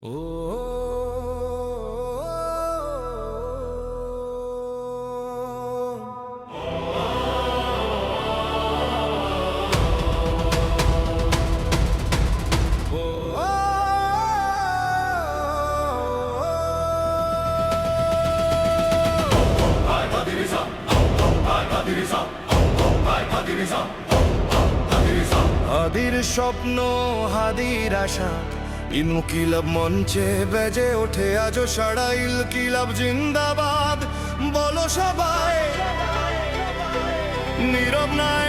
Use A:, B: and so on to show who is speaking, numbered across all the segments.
A: হাদির স্বপ্ন, হাদির আশা, ইনকিলাব মঞ্চে বেজে ওঠে আজও সারা। ইনকিলাব জিন্দাবাদ বলো সবাই, নীরব নাই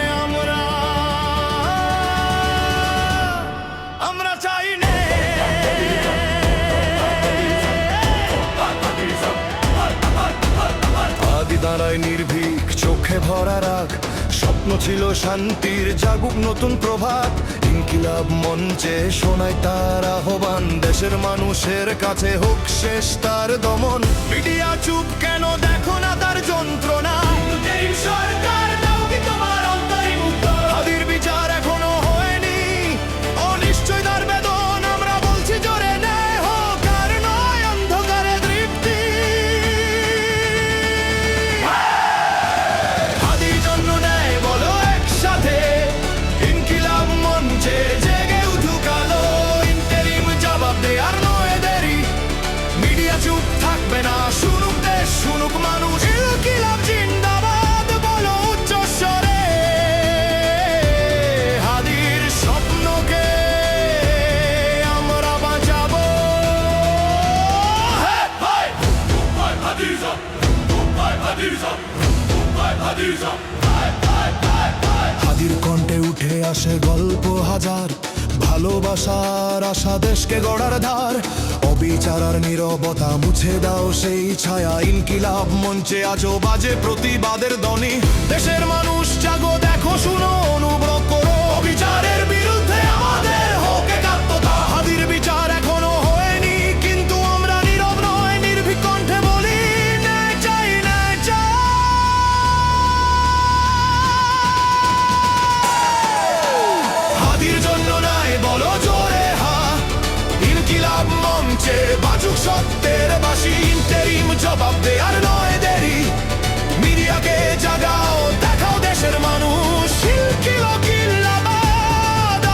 A: আমরা চাই নে। হাদি দাঁড়ায় নির্ভীক, চোখে ভরা রাগ, স্বপ্ন ছিল শান্তির, জাগুক নতুন প্রভাত। ইনকিলাব মঞ্চে শোনায় তার আহ্বান, দেশের মানুষের কাছে হোক শেষ তার দমন। মিডিয়া চুপ কেন, দেখো না তার যন্ত্রণা। সরকার দাও কি তোমার অন্তরিম উত্তর? হাদির বিচার এখনো হয়নি, অনিশ্চয় তার বেদন। আমরা বলছি জোরে ন্যায় হোক, আর নয় অন্ধকারে তৃপ্তি। হাদির জন্য ন্যায় বলো একসাথে, ইনকিলাব মঞ্চে জেগে উঠুক আলো। ইন্টারিম জবাব দে, আর নয় দেরি। মিডিয়া চুপ থাকবে না, শুনুক দেশ, শুনুক মানুষ। ইনকিলাব জিন্দাবাদ বলো উচ্চ স্বরে। হাদির স্বপ্নকে আমরা বাঁচাবো। হাদির কণ্ঠে উঠে আসে গল্প হাজার, ভালোবাসার আশা, দেশকে গড়ার ধার। অবিচার আর নীরবতা মুছে দাও সেই ছায়া। ইনকিলাব মঞ্চে আজও বাজে প্রতিবাদের ধ্বনি। দেশের মানুষ জাগো, দেখো, শুনো, অনুভব করো। অবিচারের বিরুদ্ধে আমাদের হোক একাত্মতা। হাদির বিচার এখনো হয়নি, কিন্তু আমরা নীরব নয়, নির্ভীক কণ্ঠে বলি ন্যায় চাই, ন্যায় চাই। হাদির জন্য নাই বলো জোরে হা, ইনকিলাব মঞ্চে বাজুক সত্যের বাঁশি। ইন্টারিম জবাব দে, আর নয় দেরি। মিডিয়াকে জাগাও, দেখাও দেশের মানুষ। ইনকিলাব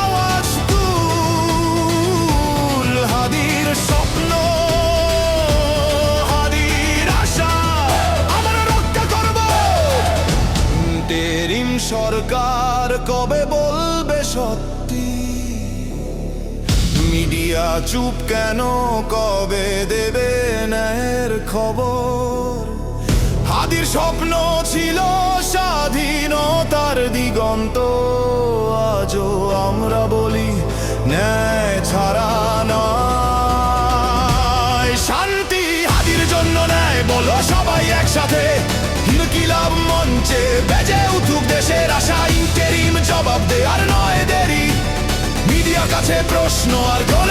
A: আওয়াজ তুল। হাদির স্বপ্ন, হাদির আশা, আমরা রক্ষা করব। ইন্টারিম সরকার কবে বলবে সত্যি? মিডিয়া চুপ কেন, কবে দেবে ন্যায়ের খবর? হাদির স্বপ্ন ছিল স্বাধীনতার দিগন্ত, আজও আমরা বলি ন্যায় ছাড়া নয় শান্তি। হাদির জন্য ন্যায় বলো সবাই একসাথে, ইনকিলাব মঞ্চে বেজে উঠুক দেশের আশা। ইন্টারিম জবাব দে, আর নয় দেরি। মিডিয়া কাছে প্রশ্ন আর গণ